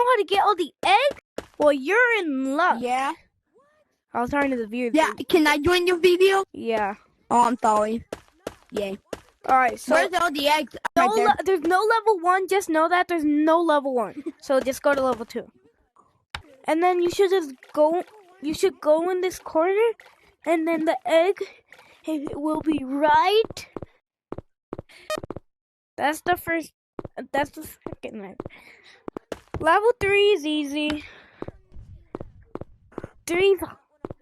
how to get all the eggs? Well, you're in luck. Yeah. I was talking to the viewers. Yeah, can I join your video? Yeah. Oh, I'm sorry. Yeah. Alright, so where's all the eggs? no, there's no level 1. Just know that there's no level 1. So just go to level 2. And then you should just go. You should go in this corner, and then the egg, it will be right. That's the first. That's the second egg. Level 3 is easy. 3 is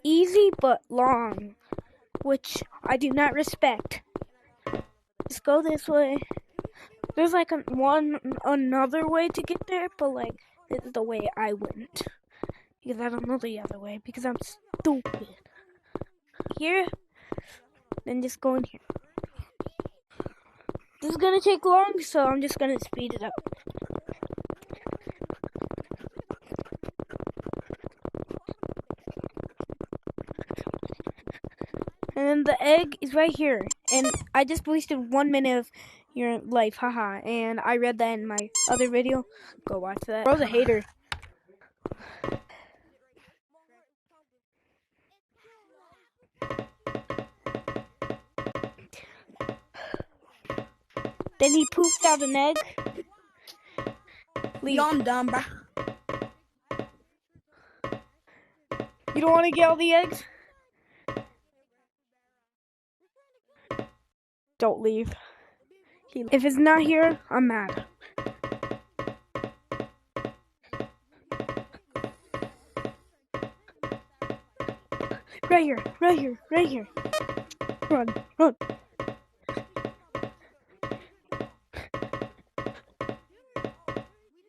easy but long, which I do not respect. Just go this way. There's like another way to get there, but like this is the way I went. Because I don't know the other way, because I'm stupid. Here, then just go in here. This is gonna take long, so I'm just gonna speed it up. And then the egg is right here. And I just wasted 1 minute of your life, haha. And I read that in my other video. Go watch that. Bro's a hater. Then he poofed out an egg. Leave. I'm done, bro. You don't want to get all the eggs? Don't leave. If it's not here, I'm mad. Right here, right here, right here. Run, run.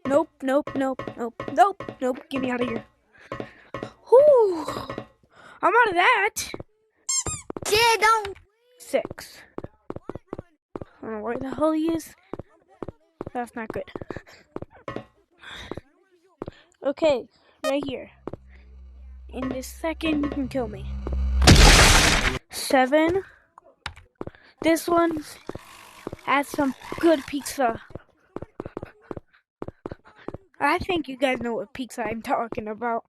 Nope, nope, nope, nope, nope, nope. Get me out of here. Whew. I'm out of that. Yeah, don't. 6. I don't know where the hell he is. That's not good. Okay, right here. In this second, you can kill me. 7. This one has some good pizza. I think you guys know what pizza I'm talking about.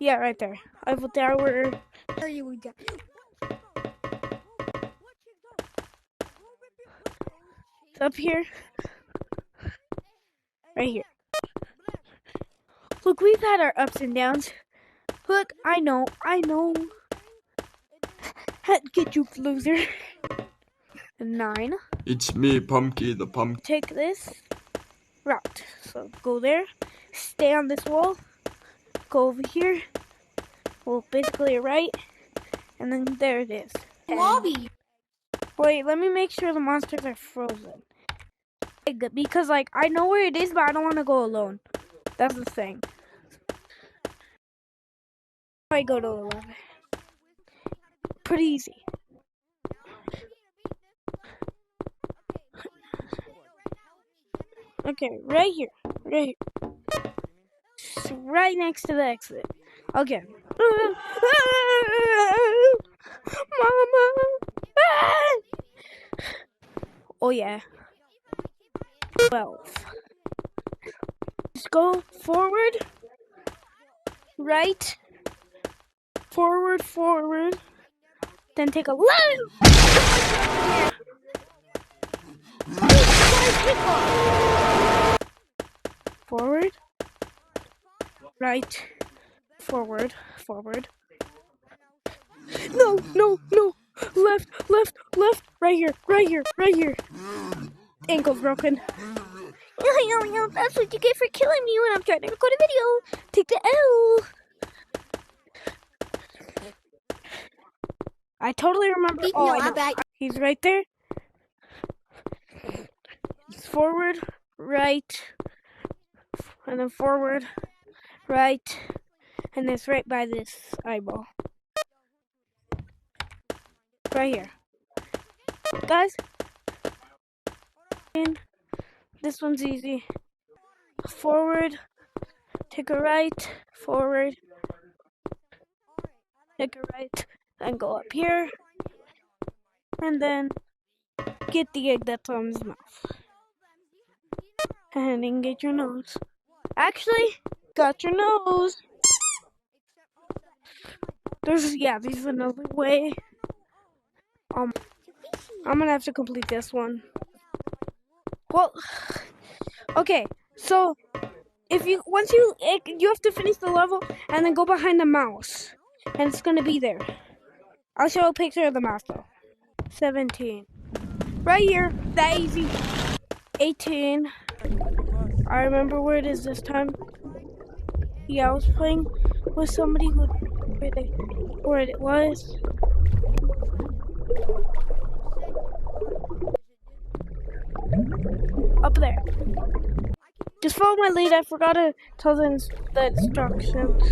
Yeah, right there. Eiffel Tower. Here we go. It's up here. Right here. Look, we've had our ups and downs. Look, I know. Get you, loser. 9. It's me, Pumpkin the Pumpkin. Take this route. So go there. Stay on this wall. Go over here. Well, basically right. And then there it is. Lobby. Wait, let me make sure the monsters are frozen. Because, like, I know where it is, but I don't want to go alone. That's the thing. I go to 11. Pretty easy. Okay, right here. Right here. It's right next to the exit. Okay. Mama! Oh, yeah. 12. Just go forward. Right. Forward. Then take a left. Forward. Right. Forward. No. Left. Right here. Ankle's broken. That's what you get for killing me when I'm trying to record a video. Take the L. I totally remember. He's right there. It's forward, right, and then forward, right, and it's right by this eyeball. Right here. Guys, this one's easy. Forward, take a right, forward, take a right, and go up here, And then get the egg that's on his mouth. And then get your nose. Actually, got your nose. There's another way. I'm gonna have to complete this one. Well, okay, so once you have to finish the level and then go behind the mouse, and it's gonna be there. I'll show a picture of the mouse though. 17, right here, that easy. 18. I remember where it is this time. Yeah, I was playing with somebody where it was. Up there. Just follow my lead. I forgot to tell the instructions.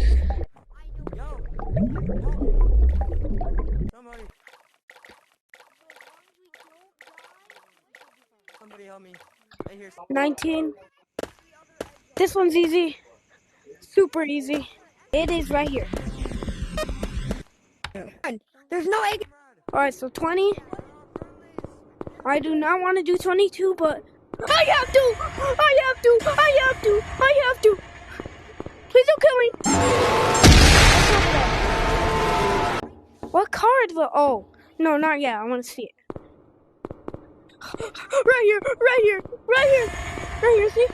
Somebody help me. I hear 19. This one's easy. Super easy. It is right here. There's no egg. Alright, so 20. I do not want to do 22, but I have to! I have to! I have to! I have to! Please don't kill me! What card? Oh, no, not yet. I want to see it. Right here! Right here! Right here! Right here, see?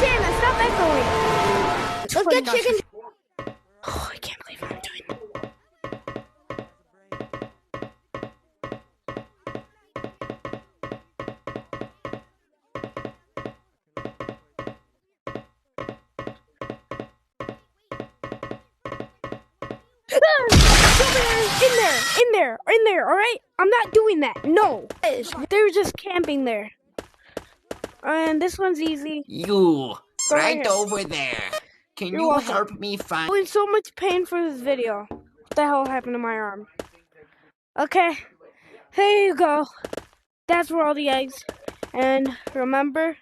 Damn it, stop echoing! Let's get chicken. Oh, I can't believe I'm doing that. In there, alright? I'm not doing that. No. They're just camping there. And this one's easy. You, Go right ahead. over there. Can You're you welcome. help me find... I'm in so much pain for this video. What the hell happened to my arm? Okay. There you go. That's where all the eggs. And remember,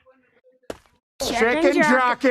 Chicken Jockey!